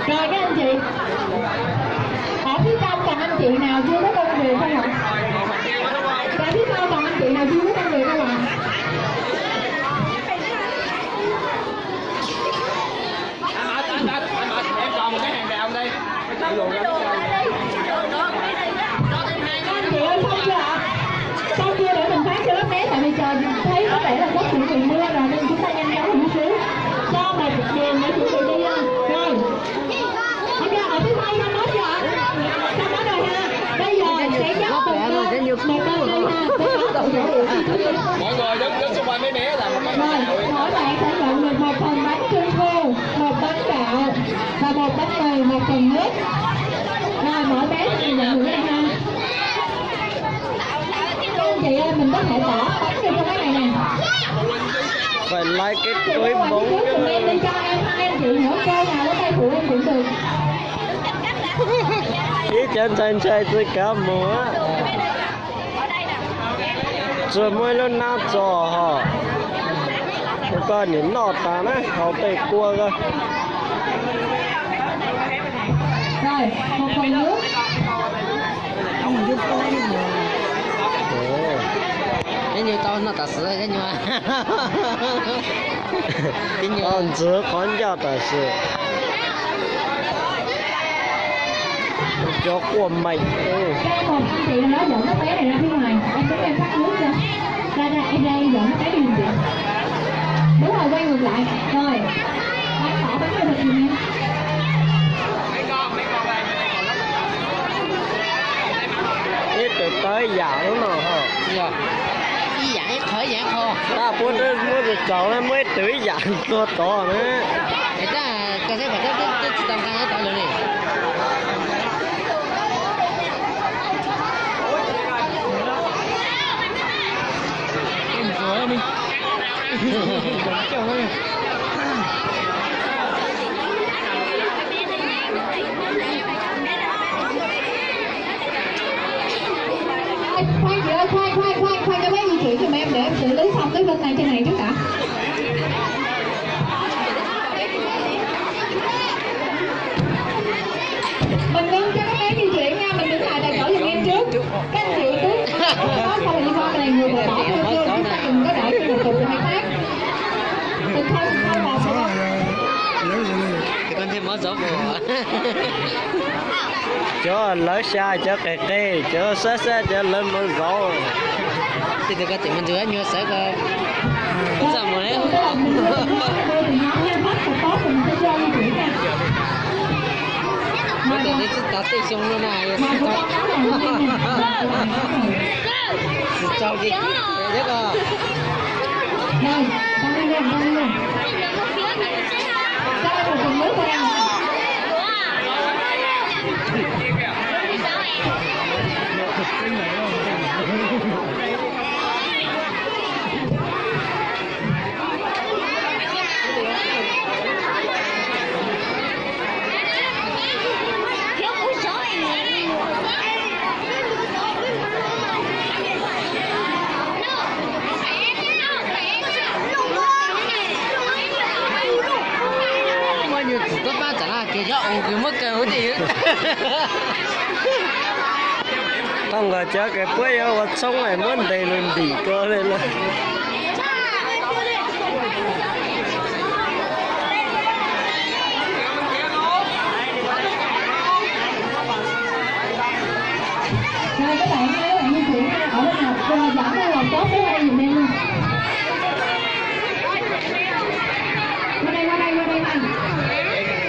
Rồi các anh chị, ở phía trong còn anh chị nào chưa có công việc không ạ? Ở phía sau còn anh chị nào chưa có công việc không ạ? Em còn một cái hàng đào đây. Anh chị ơi, xong chưa ạ? Xong chưa để mình phát cho lớp bé, tại vì trời thấy có vẻ là có sự mưa rồi nên chúng ta nhanh chóng một xíu cho một đường để chuẩn bị đi lên. Rồi ok, ở phía sau xong hết chưa ạ? Xong hết rồi ha. Bây giờ sẽ dắt một bên đi ha. Mọi người đứng xung quanh mấy bé là một cái. Rồi mỗi bạn sẽ nhận được một phần bánh trung thu, một bánh gạo và một bánh mì, một phần nước. Rồi mỗi bé sẽ nhận được cái này ha. Các anh chị ơi, mình có thể bỏ bánh vô trong cái này nè. Phải lấy cái túi bóng bóng cùng em đi cho em, hai anh chị nữa, cô nào ở đây phụ em cũng được. ý chân chân chơi tôi cả múa rồi mới luôn nào trò hả có những nọ ta nó họ bị cua cơ Rồi một phần nước. cái nhiều to nó thật sự cái nhiều còn chứa con cho thật sự cho của mình Cái một anh chị nào đó dẫn cái bé này ra phía ngoài, em đứng em phát nước cho. Ra em ra em dẫn cái bé đi gì? Đúng rồi, quay ngược lại. Rồi bánh bỏ bánh cho được gì em? ít từ tới dạng nó hả giờ ý dạng khởi dạng kho ta muốn được cháu nó mới tới dạng to to nữa người ta có thể phải cái tầm cái to rồi này em vừa đi Khoan chị ơi, khoan cho bé di chuyển giùm em để em xử lý xong cái bên này trên này trước đã. Mình ngưng cho các bé di chuyển nha, mình đứng lại tại chỗ giùm em trước. Các anh chị cứ đó không đi qua này người mà bỏ vô chưa, chúng ta đừng có để cho tục hai tác. Mình thôi vào thôi. thì con thêm mở rộng của cho lỡ xa cho cái cây cho sát cho lên mới rõ thì cái chuyện mình chưa nhiều sợ cơ không sao mà đấy bây giờ đi tao tay xong luôn này cho gì đấy cơ Đây, con đi luôn, con đi luôn. Cho em một phần nước của em. tốt ba chả là kể cho ông cứ mất cái gì không ngờ cho cái quay ở sống này muốn đầy lên đi cơ lên